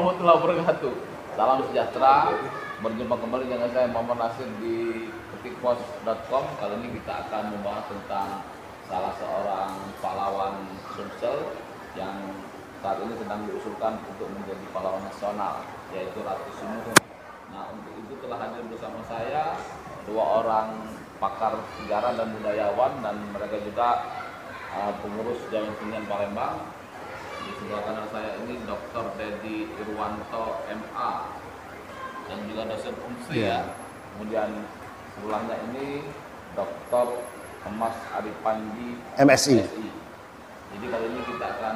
warahmatullahi wabarakatuh. Salam sejahtera. Berjumpa kembali dengan saya Muhammad Nasir di ketikpos.com. Kali ini kita akan membahas tentang salah seorang pahlawan Sumsel yang saat ini sedang diusulkan untuk menjadi pahlawan nasional, yaitu Ratu Sinuhun. Nah, untuk itu telah hadir bersama saya dua orang pakar sejarah dan budayawan, dan mereka juga pengurus Dewan Seniman Palembang. Di sebelah kanan saya ini Dr. Dedi Irwanto MA dan juga dosen UNSI ya. Kemudian sebelahnya ini Dr. Emas Aripanji MSI. Jadi kali ini kita akan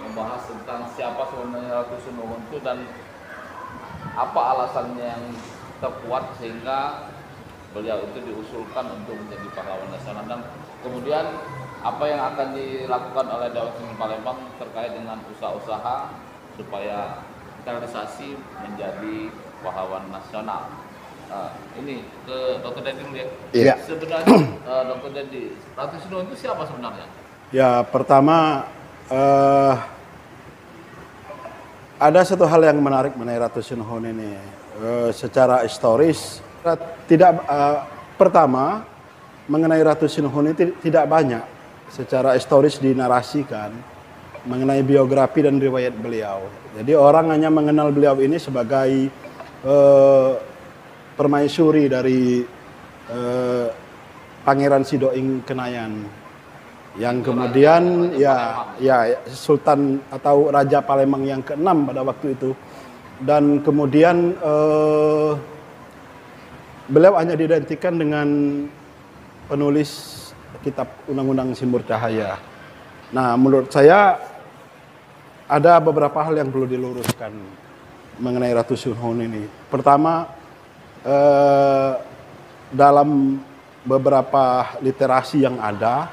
membahas tentang siapa sebenarnya Ratu Sinuhun itu dan apa alasannya yang terkuat sehingga beliau itu diusulkan untuk menjadi pahlawan nasional, dan kemudian apa yang akan dilakukan oleh Dewan Seniman Palembang terkait dengan usaha-usaha supaya terrealisasi menjadi pahlawan nasional. Ini ke Dr. Dedi dulu ya. Iya. Sebenarnya Dr. Dedi, Ratu Sinuhun itu siapa sebenarnya? Ya, pertama ada satu hal yang menarik mengenai Ratu Sinuhun ini. Secara historis, pertama mengenai Ratu Sinuhun ini tidak banyak secara historis dinarasikan mengenai biografi dan riwayat beliau. Jadi orang hanya mengenal beliau ini sebagai permaisuri dari Pangeran Sidoing Kenayan, yang kemudian ya Sultan atau Raja Palembang yang ke-6 pada waktu itu. Dan kemudian beliau hanya diidentikan dengan penulis kitab Undang-Undang Simbur Cahaya. Nah, menurut saya ada beberapa hal yang perlu diluruskan mengenai Ratu Sinuhun ini. Pertama, dalam beberapa literasi yang ada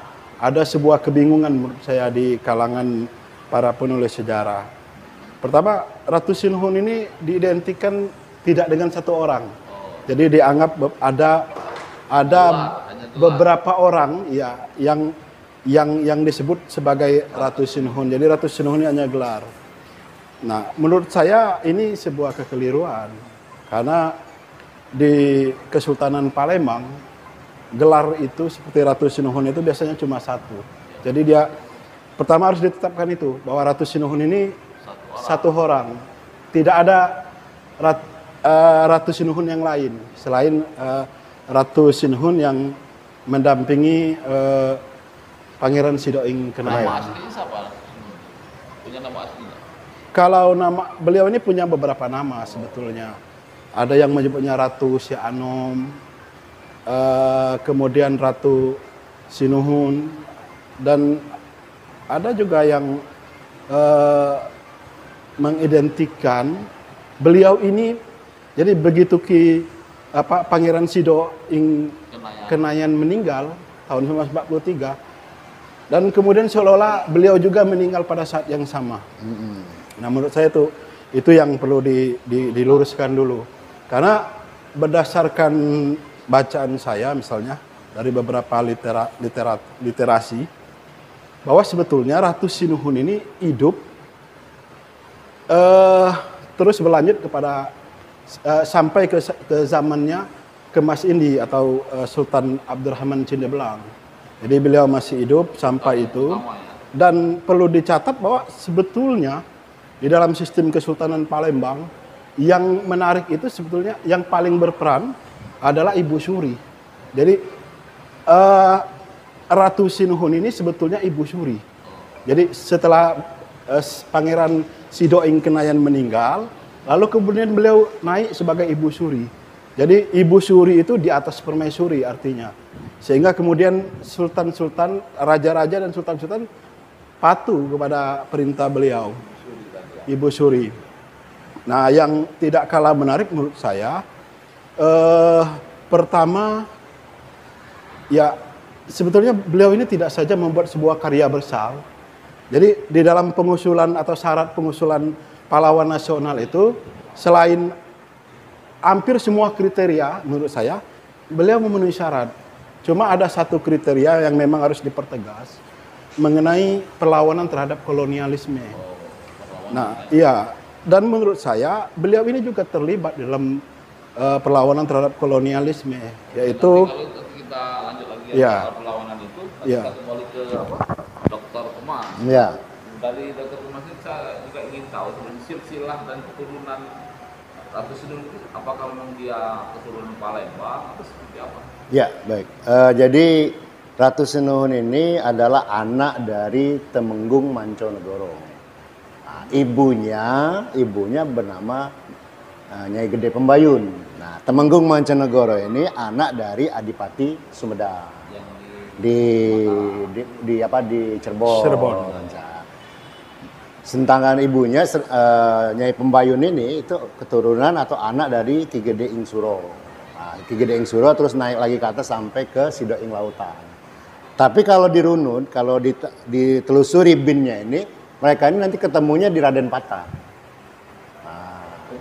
sebuah kebingungan menurut saya di kalangan para penulis sejarah. Pertama, Ratu Sinuhun ini diidentikan tidak dengan satu orang. Jadi dianggap ada beberapa orang ya yang disebut sebagai Ratu Sinuhun. Jadi Ratu Sinuhun ini hanya gelar. Nah, menurut saya ini sebuah kekeliruan, karena di Kesultanan Palembang gelar itu seperti Ratu Sinuhun itu biasanya cuma satu. Jadi dia pertama harus ditetapkan itu bahwa Ratu Sinuhun ini satu orang. Tidak ada Ratu Sinuhun yang lain selain Ratu Sinuhun yang mendampingi Pangeran Sidoing Kenayan. Nama aslinya siapa? Punya nama aslinya? Kalau nama beliau ini punya beberapa nama sebetulnya. Ada yang menyebutnya Ratu Sianom, kemudian Ratu Sinuhun, dan ada juga yang mengidentikan beliau ini. Jadi begitu Pangeran Sidoing Kenayan meninggal tahun 1943, dan kemudian seolah-olah beliau juga meninggal pada saat yang sama. Nah, menurut saya itu yang perlu diluruskan dulu, karena berdasarkan bacaan saya misalnya dari beberapa literasi bahwa sebetulnya Ratu Sinuhun ini hidup terus berlanjut kepada sampai ke zamannya Kemas Indi atau Sultan Abdurrahman Cindebelang. Jadi beliau masih hidup sampai itu. Dan perlu dicatat bahwa sebetulnya di dalam sistem Kesultanan Palembang yang menarik itu sebetulnya yang paling berperan adalah Ibu Suri. Jadi Ratu Sinuhun ini sebetulnya Ibu Suri. Jadi setelah Pangeran Sidoing Kenayan meninggal, lalu kemudian beliau naik sebagai Ibu Suri. Jadi Ibu Suri itu di atas permaisuri artinya. Sehingga kemudian sultan-sultan, raja-raja dan sultan-sultan patuh kepada perintah beliau, Ibu Suri. Nah, yang tidak kalah menarik menurut saya, pertama, ya sebetulnya beliau ini tidak saja membuat sebuah karya besar. Jadi di dalam pengusulan atau syarat pengusulan pahlawan nasional itu, selain hampir semua kriteria menurut saya, beliau memenuhi syarat. Cuma ada satu kriteria yang memang harus dipertegas mengenai perlawanan terhadap kolonialisme. Nah, iya, dan menurut saya beliau ini juga terlibat dalam perlawanan terhadap kolonialisme, yaitu Nanti kalau kita lanjut lagi ya, soal perlawanan itu, nanti ya, kita kembali ke apa? Dokter Kemas. Ya. Dari Dokter Kemas ini saya juga ingin tahu sebenarnya silsilah dan keturunan Ratu Sidul itu apakah memang dia keturunan Palembang atau seperti apa? Ya, baik. Jadi Ratu Sinuhun ini adalah anak dari Temenggung Manconegoro. Nah, ibunya bernama Nyai Gede Pembayun. Nah, Temenggung Manconegoro ini anak dari Adipati Sumedang Yang di Cirebon. Cirebon. Sedangkan ibunya Nyai Pembayun ini itu keturunan atau anak dari Ki Gede Ing Suro. Nah, Ki Gede Ing Suro terus naik lagi ke atas sampai ke Sido Ing Lautan. Tapi kalau dirunut, kalau ditelusuri binnya ini, mereka ini nanti ketemunya di Raden Patah.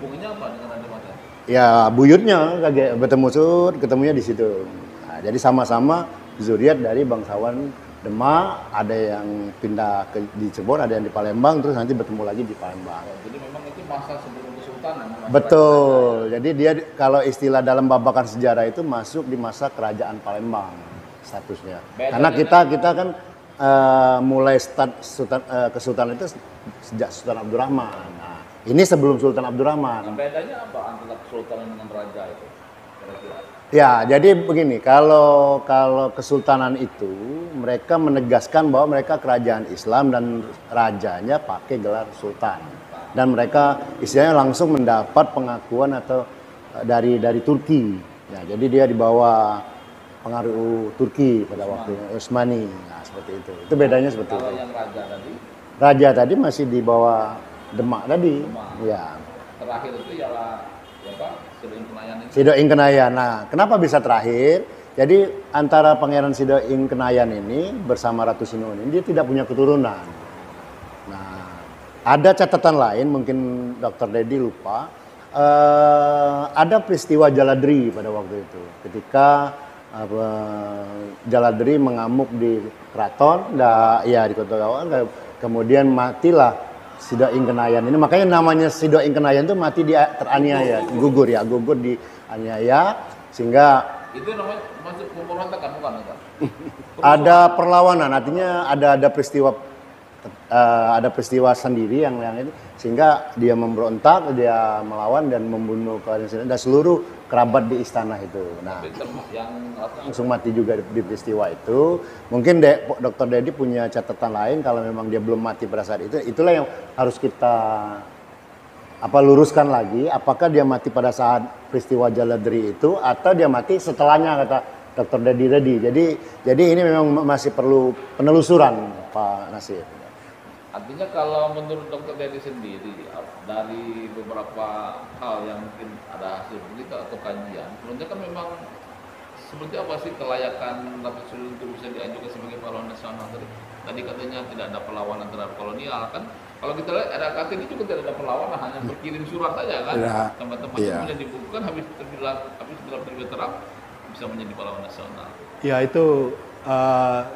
hubungannya apa dengan Raden Patah? Ya buyutnya bertemu ketemunya di situ. Nah, jadi sama-sama zuriat dari bangsawan Demak, ada yang pindah di Cirebon, ada yang di Palembang, terus nanti bertemu lagi di Palembang. Jadi memang itu masa sebelum kesultanan. Betul. Jadi dia kalau istilah dalam babakan sejarah itu masuk di masa kerajaan Palembang statusnya. Karena kita kan mulai start kesultanan itu sejak Sultan Abdurrahman. Nah, ini sebelum Sultan Abdurrahman. Nah, bedanya apa antara kesultanan dengan raja itu? Kira-kira. Ya, jadi begini, kalau kesultanan itu mereka menegaskan bahwa mereka kerajaan Islam dan rajanya pakai gelar sultan. Dan mereka istilahnya langsung mendapat pengakuan atau dari Turki. Ya, jadi dia di bawah pengaruh Turki pada waktu Utsmani. Nah, seperti itu. Itu bedanya seperti Kalau itu. yang raja tadi, Raja tadi masih di bawah Demak tadi. Demak. Ya. terakhir itu ialah apa? Sido Ing Kenayan itu. Sido Ing Kenayan. Nah, kenapa bisa terakhir? Jadi antara Pangeran Sido Ing Kenayan ini bersama Ratu Sinuhun ini dia tidak punya keturunan. Nah, ada catatan lain mungkin Dr. Dedi lupa. Ada peristiwa Jaladri pada waktu itu. Ketika Jaladri mengamuk di keraton, di Kota Gawang, kemudian matilah Sido Ing Kenayan ini. Makanya namanya Sido Ing Kenayan itu mati dia teraniaya, gugur dianiaya sehingga Itu namanya masuk pemberontakan bukan? ada perlawanan, artinya ada peristiwa sendiri yang itu sehingga dia memberontak, dia melawan dan membunuh dan seluruh kerabat di istana itu. Nah, Yang langsung mati juga di peristiwa itu. Mungkin Dr. Dedi punya catatan lain kalau memang dia belum mati pada saat itu. Itulah yang harus kita luruskan lagi. Apakah dia mati pada saat peristiwa Jaladri itu atau dia mati setelahnya, kata Dr. Dedi tadi. Jadi ini memang masih perlu penelusuran, Pak Nasir. Artinya kalau menurut Dr. Dedi sendiri dari beberapa hal yang mungkin ada hasil penelitian atau kajian, sebenarnya kan memang seperti apa sih kelayakan Ratu Sinuhun itu bisa diajukan sebagai pahlawan nasional tadi? Tadi katanya tidak ada perlawanan terhadap kolonial kan? Kalau kita lihat ada kata ini juga tidak ada perlawanan, hanya berkirim surat saja kan? Teman-teman kemudian dibukukan habis terbit terang bisa menjadi pahlawan nasional. Ya itu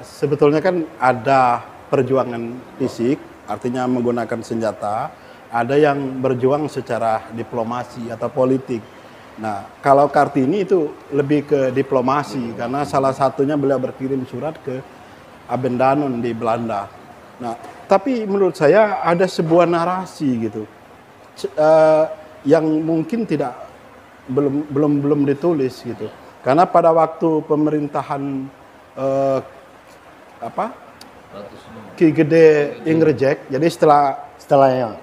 sebetulnya kan ada perjuangan fisik, artinya menggunakan senjata, ada yang berjuang secara diplomasi atau politik. Nah, kalau Kartini itu lebih ke diplomasi, karena salah satunya beliau berkirim surat ke Abendanon di Belanda. Nah, tapi menurut saya ada sebuah narasi gitu, yang mungkin belum ditulis gitu, karena pada waktu pemerintahan Ki Gede Ing Rejek, jadi setelahnya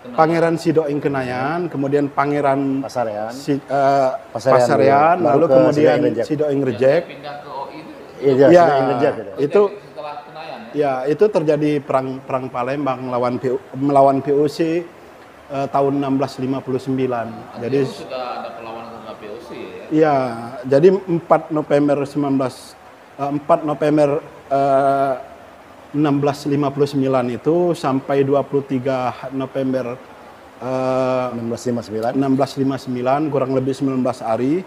Pangeran Sido Ing Kenayan, kemudian Pangeran Pasaryan, lalu kemudian Sido Ing Rejek. Pindah ke OI itu setelah Kenayan ya. Itu terjadi perang Palembang melawan POC tahun 1659. Jadi sudah ada perlawanan terhadap POC ya. Iya, jadi 4 November 1659 itu sampai 23 November 1659 kurang lebih 19 hari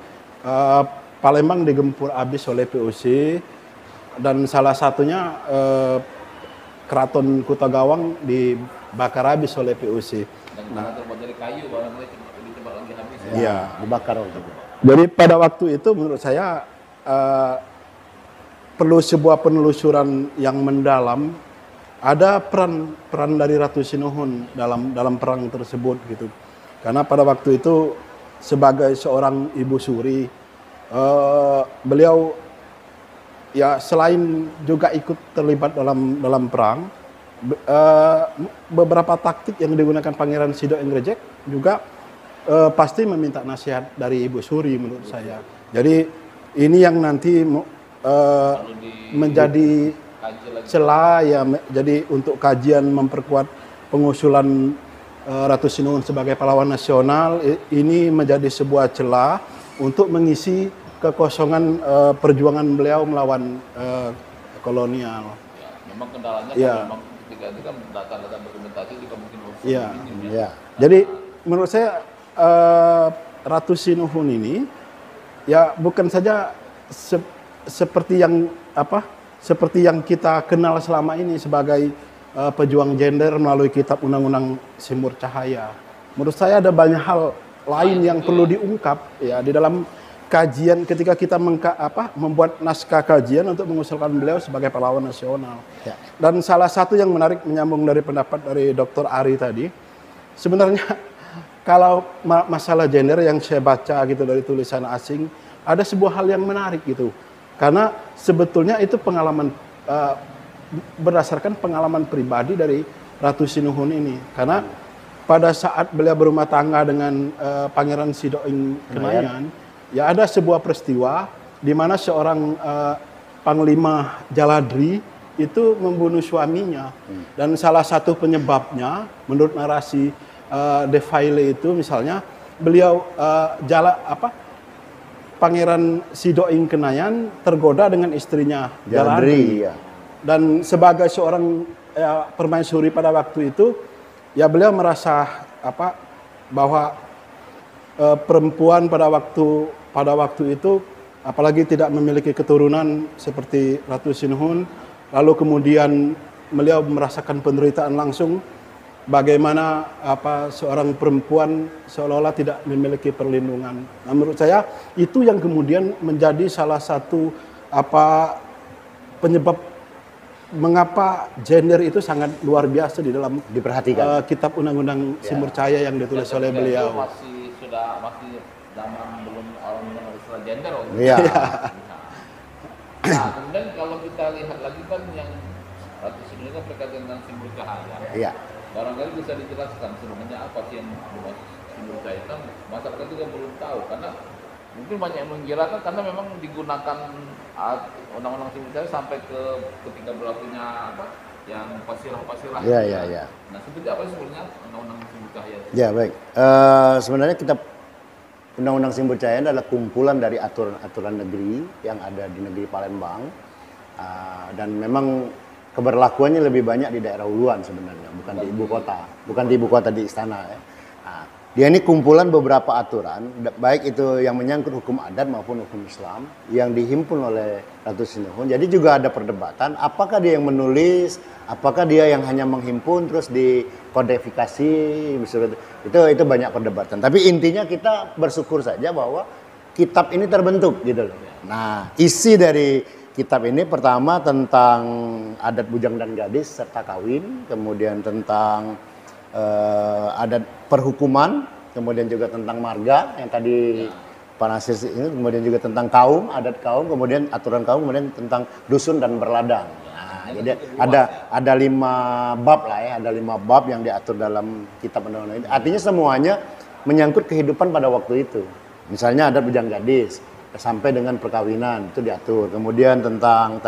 Palembang digempur habis oleh POC dan salah satunya Keraton Kota Gawang dibakar habis oleh POC. Dan karena terbuat dari kayu, barangkali cepat lagi habis. Ya. Iya. Dibakar waktu itu. Jadi pada waktu itu menurut saya perlu sebuah penelusuran yang mendalam. Ada peran dari Ratu Sinuhun dalam perang tersebut gitu. Karena pada waktu itu sebagai seorang ibu suri, beliau ya selain juga ikut terlibat dalam perang, beberapa taktik yang digunakan Pangeran Sido Ingrejek juga pasti meminta nasihat dari ibu suri menurut saya. Jadi ini yang nanti menjadi celah ya, jadi untuk kajian memperkuat pengusulan Ratu Sinuhun sebagai pahlawan nasional ini menjadi sebuah celah untuk mengisi kekosongan perjuangan beliau melawan kolonial. Ya, memang kendalanya Ya. kan memang ketika itu kan data-data dokumentasi juga mungkin Iya. minim ya. Iya. Jadi menurut saya Ratu Sinuhun ini ya bukan saja seperti yang kita kenal selama ini sebagai pejuang gender melalui kitab Undang-Undang Simbur Cahaya. Menurut saya ada banyak hal lain yang perlu diungkap ya di dalam kajian ketika kita membuat naskah kajian untuk mengusulkan beliau sebagai pahlawan nasional. Ya. Dan salah satu yang menarik menyambung dari pendapat dari Dr. Ari tadi, sebenarnya kalau masalah gender yang saya baca gitu dari tulisan asing, ada sebuah hal yang menarik gitu. Karena sebetulnya itu pengalaman berdasarkan pengalaman pribadi dari Ratu Sinuhun ini. Karena pada saat beliau berumah tangga dengan Pangeran Sidoing Kenayan, ya ada sebuah peristiwa di mana seorang Panglima Jaladri itu membunuh suaminya. Dan salah satu penyebabnya menurut narasi De Vaille itu misalnya beliau Pangeran Sidoing Kenayan tergoda dengan istrinya Jaladri. Ya. Dan sebagai seorang permaisuri pada waktu itu, ya beliau merasa bahwa perempuan pada waktu itu, apalagi tidak memiliki keturunan seperti Ratu Sinuhun, lalu kemudian beliau merasakan penderitaan langsung. Bagaimana seorang perempuan seolah-olah tidak memiliki perlindungan. Nah, menurut saya itu yang kemudian menjadi salah satu penyebab mengapa gender itu sangat luar biasa di dalam Diperhatikan. kitab Undang-Undang Simbur Cahaya yang ditulis oleh Dan beliau. itu masih zaman belum orang mengenal istilah gender. Iya. Nah, kemudian kalau kita lihat lagi kan yang Ratu Sinuhun kan berkaitan dengan Simbur Cahaya. Iya. Barangkali bisa dijelaskan sebenarnya apa sih yang dimaksud Simbur Cahaya, kan masyarakat juga belum tahu karena mungkin banyak yang mengkirakan karena memang digunakan Undang-Undang Simbur Cahaya sampai ketika berlakunya yang pasirah-pasirah. Iya. Nah, seperti apa sebenarnya Undang-Undang Simbur Cahaya? Ya, baik. Sebenarnya kitab Undang-Undang Simbur Cahaya adalah kumpulan dari aturan-aturan negeri yang ada di negeri Palembang. Dan memang keberlakuannya lebih banyak di daerah huluan sebenarnya, bukan di ibu kota, di istana ya. Nah, dia ini kumpulan beberapa aturan, baik itu yang menyangkut hukum adat maupun hukum Islam yang dihimpun oleh Ratu Sinuhun. Jadi juga ada perdebatan, apakah dia yang menulis, apakah dia yang hanya menghimpun terus dikodifikasi, itu banyak perdebatan. Tapi intinya kita bersyukur saja bahwa kitab ini terbentuk gitu loh. Nah, isi dari kitab ini pertama tentang adat bujang dan gadis serta kawin, kemudian tentang adat perhukuman, kemudian juga tentang marga yang tadi Pak Nasir ini, kemudian juga tentang kaum, adat kaum, kemudian aturan kaum, kemudian tentang dusun dan berladang. Nah, jadi ada 5 bab lah ya, ada 5 bab yang diatur dalam kitab undang-undang ini. Artinya semuanya menyangkut kehidupan pada waktu itu. Misalnya adat bujang gadis sampai dengan perkawinan itu diatur. Kemudian tentang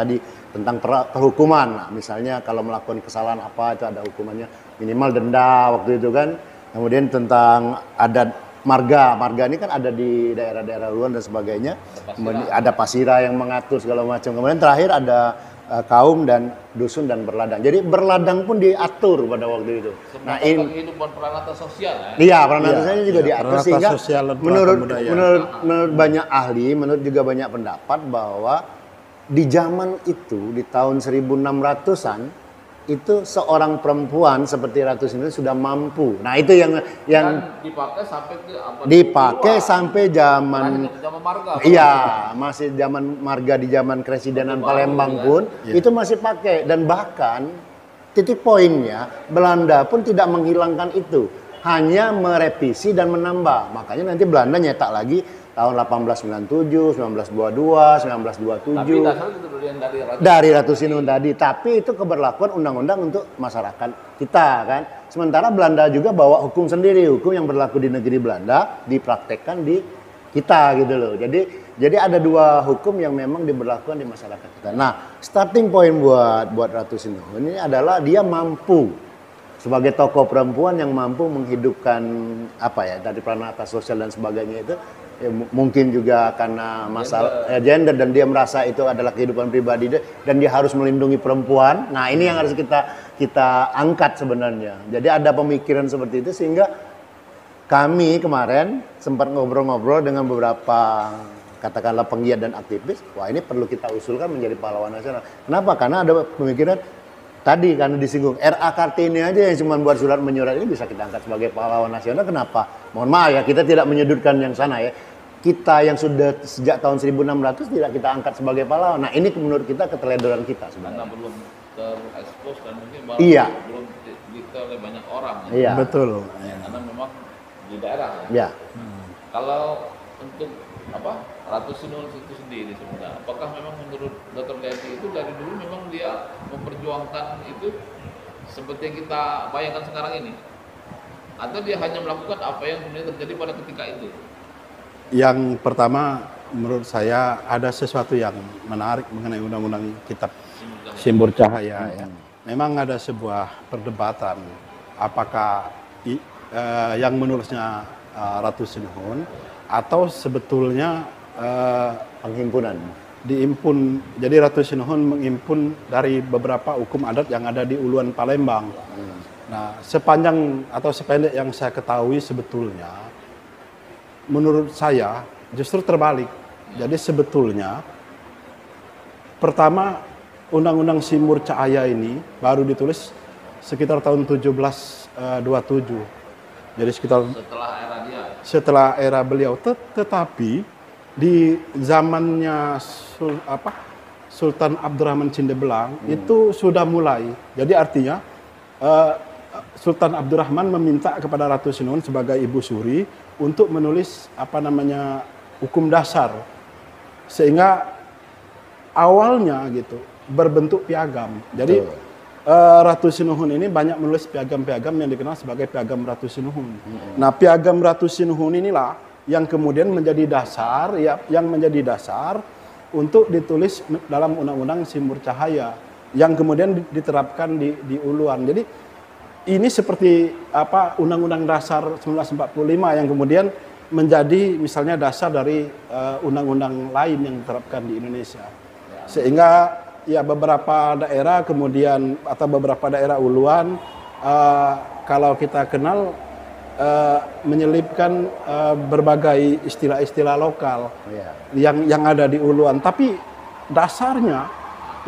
perhukuman. Nah, misalnya kalau melakukan kesalahan apa itu ada hukumannya, minimal denda waktu itu kan. Kemudian tentang adat marga ini kan ada di daerah-daerah luar dan sebagainya. Kemudian ada pasira yang mengatur segala macam. Kemudian terakhir ada kaum dan dusun dan berladang. Jadi berladang pun diatur pada waktu itu. Nah, kehidupan peranata sosial ya. Iya, peranata sosialnya juga diatur peranata sehingga sosial dan menurut banyak ahli, menurut juga banyak pendapat bahwa di zaman itu di tahun 1600-an itu seorang perempuan seperti Ratu Sindhun sudah mampu. Nah itu yang Dan dipakai sampai ke abad dipakai 22. sampai zaman Zaman marga. iya masih zaman marga di zaman Kresidenan Palembang pun itu masih pakai, dan bahkan titik poinnya Belanda pun tidak menghilangkan itu, hanya merevisi dan menambah. Makanya nanti Belanda nyetak lagi tahun 1897, 1922, 1927. Tapi dasarnya itu yang Dari Ratu Sindhun tadi, tapi itu keberlakuan undang-undang untuk masyarakat kita kan. Sementara Belanda juga bawa hukum sendiri, hukum yang berlaku di negeri Belanda dipraktekkan di kita gitu loh. Jadi ada dua hukum yang memang diberlakukan di masyarakat kita. Nah, starting point buat Ratu Sindhun ini adalah dia mampu sebagai tokoh perempuan yang mampu menghidupkan apa ya dari peran atas sosial dan sebagainya itu. Ya, mungkin juga karena masalah gender dan dia merasa itu adalah kehidupan pribadi dia dan dia harus melindungi perempuan. Nah ini yang harus kita angkat sebenarnya. Jadi ada pemikiran seperti itu sehingga kami kemarin sempat ngobrol-ngobrol dengan beberapa katakanlah penggiat dan aktivis. Wah ini perlu kita usulkan menjadi pahlawan nasional. Kenapa? Karena ada pemikiran tadi karena disinggung RA Kartini aja yang cuma buat surat menyurat ini bisa kita angkat sebagai pahlawan nasional. Kenapa? Mohon maaf ya, kita tidak menyudutkan yang sana ya. Kita yang sudah sejak tahun 1600 tidak kita angkat sebagai pahlawan. Nah ini menurut kita keteledoran kita sebenarnya. Karena belum terekspos dan mungkin belum detail oleh banyak orang. Ya. Iya. Betul. Karena memang di daerah. Ya. Kalau untuk Ratu Sindhun itu sendiri sebenarnya, apakah memang menurut Dr. Devi itu dari dulu memang dia memperjuangkan itu seperti yang kita bayangkan sekarang ini, atau dia hanya melakukan apa yang kemudian terjadi pada ketika itu? Yang pertama menurut saya ada sesuatu yang menarik mengenai undang-undang kitab Simbur Cahaya ya. Memang ada sebuah perdebatan apakah yang menulisnya Ratu Sindhun atau sebetulnya Penghimpunan. diimpun. Jadi Ratu Sindhun mengimpun dari beberapa hukum adat yang ada di Uluan Palembang. Nah, sepanjang atau sependek yang saya ketahui sebetulnya menurut saya justru terbalik. Jadi sebetulnya pertama Undang-Undang Simbur Cahaya ini baru ditulis sekitar tahun 1727. Jadi sekitar Setelah era dia. setelah era beliau, tetapi di zamannya Sultan Abdurrahman Cindebelang itu sudah mulai. Jadi artinya Sultan Abdurrahman meminta kepada Ratu Sindhun sebagai ibu suri untuk menulis hukum dasar, sehingga awalnya gitu berbentuk piagam. Jadi Ratu Sindhun ini banyak menulis piagam-piagam yang dikenal sebagai piagam Ratu Sindhun. Nah, piagam Ratu Sindhun inilah yang kemudian menjadi dasar untuk ditulis dalam Undang-Undang Simbur Cahaya yang kemudian diterapkan di Uluan. Jadi ini seperti Undang-Undang Dasar 1945 yang kemudian menjadi misalnya dasar dari undang-undang lain yang diterapkan di Indonesia. Sehingga ya beberapa daerah kemudian atau beberapa daerah Uluan kalau kita kenal menyelipkan berbagai istilah-istilah lokal yang ada di Uluan, tapi dasarnya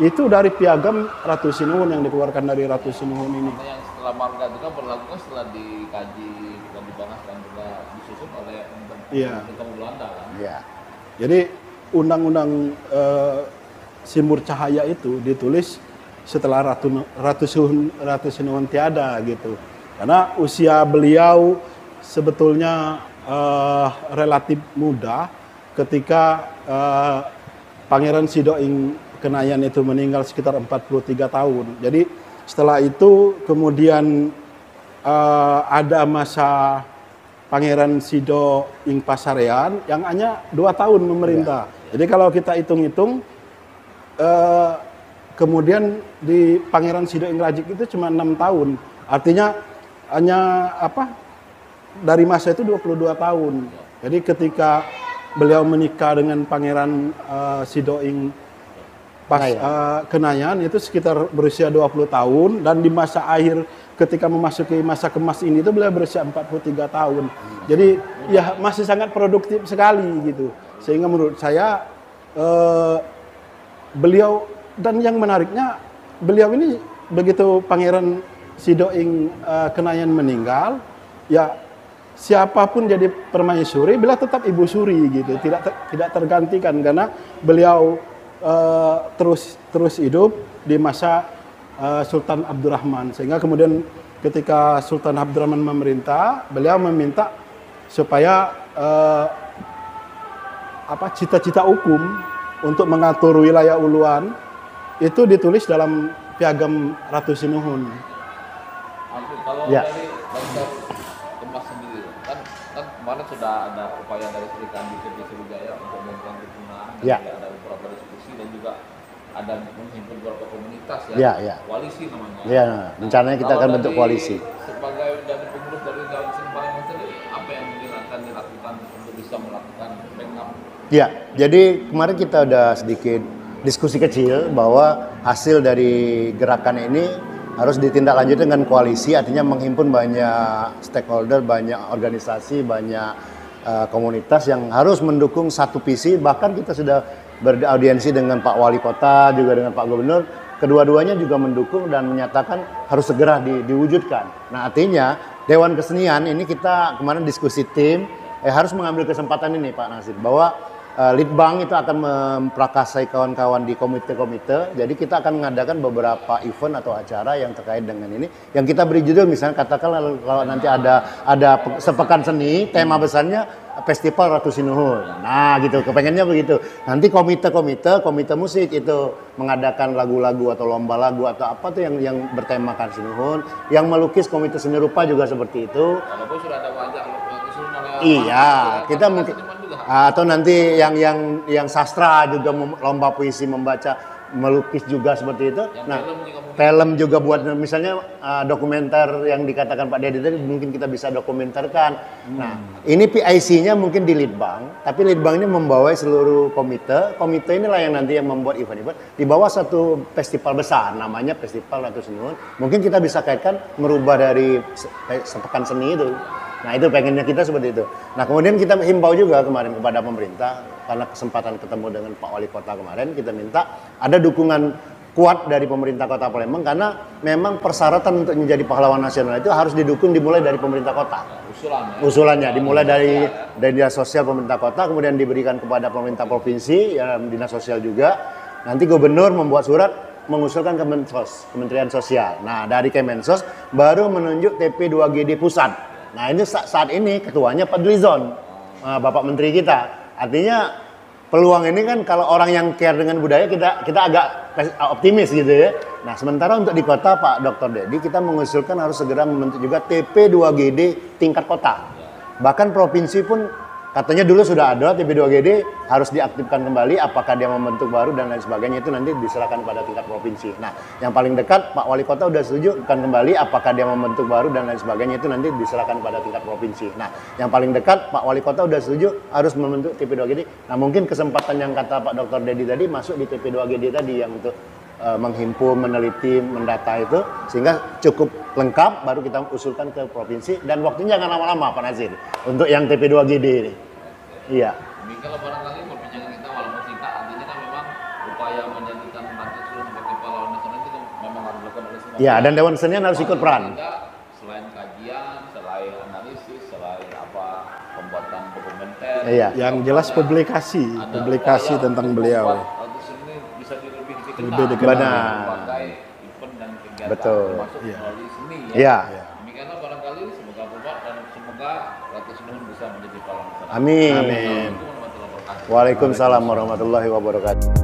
itu dari piagam Ratu Sindhun yang dikeluarkan dari Ratu Sindhun ini. Yang setelah marga itu kan berlaku setelah dikaji dan dibahas dan juga disusun oleh pemerintah Belanda kan. Iya. Jadi undang-undang Simbur Cahaya itu ditulis setelah Ratu Sindhun tiada gitu. Karena usia beliau sebetulnya relatif muda ketika Pangeran Sidoing Kenayan itu meninggal sekitar 43 tahun. Jadi setelah itu kemudian ada masa Pangeran Sidoing Pasarean yang hanya 2 tahun memerintah. Jadi kalau kita hitung-hitung kemudian di Pangeran Sidoing Rajik itu cuma 6 tahun. Artinya hanya dari masa itu 22 tahun. Jadi ketika beliau menikah dengan Pangeran Sidoing Kenayan itu sekitar berusia 20 tahun, dan di masa akhir ketika memasuki masa kemas ini itu beliau berusia 43 tahun. Jadi ya masih sangat produktif sekali gitu. Sehingga menurut saya beliau, dan yang menariknya beliau ini begitu Pangeran Sidoing Kenayan meninggal, ya siapapun jadi permaisuri, beliau tetap Ibu Suri gitu, tidak tergantikan karena beliau terus hidup di masa Sultan Abdurrahman, sehingga kemudian ketika Sultan Abdurrahman memerintah, beliau meminta supaya cita-cita hukum untuk mengatur wilayah Uluan itu ditulis dalam Piagam Ratu Sinuhun. Kalau Ya. dari Demas sendiri, kan kemarin sudah ada upaya dari Sri Kandi Sriwijaya untuk melakukan dukungan, dan Ya. juga ada beberapa diskusi dan juga ada menghimpun beberapa komunitas Ya, ya. koalisi namanya. Ya, rencananya kita kalau akan bentuk dari- koalisi. Sebagai dari pengurus dari Jawa Palembang sendiri, apa yang mungkin akan dilakukan untuk bisa melakukan backup? Ya, jadi kemarin kita udah sedikit diskusi kecil bahwa hasil dari gerakan ini harus ditindaklanjuti dengan koalisi, artinya menghimpun banyak stakeholder, banyak organisasi, banyak komunitas yang harus mendukung satu visi. Bahkan kita sudah beraudiensi dengan Pak Wali Kota, juga dengan Pak Gubernur. Kedua-duanya juga mendukung dan menyatakan harus segera diwujudkan. Nah, artinya Dewan Kesenian ini kita kemarin diskusi tim, harus mengambil kesempatan ini Pak Nasir, bahwa Litbang itu akan memprakarsai kawan-kawan di komite-komite. Jadi kita akan mengadakan beberapa event atau acara yang terkait dengan ini. Yang kita beri judul, misalnya katakanlah kalau nanti ada sepekan seni, tema besarnya Festival Ratu Sinuhun. Nah gitu, kepengennya begitu. Nanti komite musik itu mengadakan lagu-lagu atau lomba lagu atau apa tuh yang bertemakan Sinuhun. Yang melukis komite seni rupa juga seperti itu. Walaupun sudah ada wajah Iya, kita mungkin atau nanti yang sastra juga lomba puisi, membaca, melukis juga seperti itu. Yang Nah, film juga buat misalnya dokumenter yang dikatakan Pak Dedi tadi mungkin kita bisa dokumenterkan. Nah, ini PIC-nya mungkin di Litbang, tapi Litbang ini membawa seluruh komite. Komite inilah yang nanti yang membuat event-event di bawah satu festival besar namanya Festival Ratu Sinuhun. Mungkin kita bisa kaitkan merubah dari sepekan seni itu. Nah, itu pengennya kita seperti itu. Nah, kemudian kita himbau juga kemarin kepada pemerintah, karena kesempatan ketemu dengan Pak Wali Kota kemarin, kita minta ada dukungan kuat dari pemerintah Kota Palembang, karena memang persyaratan untuk menjadi pahlawan nasional itu harus didukung dimulai dari pemerintah kota. Usulannya dimulai dari dinas sosial pemerintah kota, kemudian diberikan kepada pemerintah provinsi, ya, dinas sosial juga. Nanti gubernur membuat surat mengusulkan ke Kementerian Sosial. Nah, dari Kemensos baru menunjuk TP2GD pusat. Nah, ini saat ini ketuanya Pak Drizon, Bapak Menteri kita. Artinya peluang ini kan kalau orang yang care dengan budaya kita agak optimis gitu ya. Nah, sementara untuk di kota Pak Dr. Dedi kita mengusulkan harus segera membentuk juga TP2GD tingkat kota. Bahkan provinsi pun katanya dulu sudah ada TP2GD, harus diaktifkan kembali, apakah dia membentuk baru dan lain sebagainya itu nanti diserahkan pada tingkat provinsi. Nah, yang paling dekat Pak Wali Kota udah setuju kan kembali, apakah dia membentuk baru dan lain sebagainya itu nanti diserahkan pada tingkat provinsi. Nah, yang paling dekat Pak Wali Kota udah setuju harus membentuk TP2GD. Nah, mungkin kesempatan yang kata Pak Dr. Dedi tadi masuk di TP2GD tadi yang untuk menghimpun, meneliti, mendata itu sehingga cukup lengkap, baru kita usulkan ke provinsi dan waktunya jangan lama-lama Pak Nazir untuk yang TP2GD ini. Iya. Kalau barangkali perbincangan kita walaupun singkat, artinya kan memang upaya menjadikan Ratu Sinuhun sebagai pahlawan nasional itu memang harus dilakukan oleh semua. Iya, dan Dewan Kesenian harus ikut peran. Selain kajian, selain analisis, selain pembuatan dokumenter. Iya. Yang jelas publikasi tentang beliau. Ratu Sinuhun bisa lebih dikenal. Lebih dikenal. Benar. Sebagai event dan kegiatan Betul. termasuk melalui seni ya. Iya. Demikianlah barangkali semoga berubah dan semoga Ratu Sinuhun bisa menjadi pahlawan nasional. Amin. Amin. Assalamualaikum warahmatullahi wabarakatuh. Waalaikumsalam warahmatullahi wabarakatuh.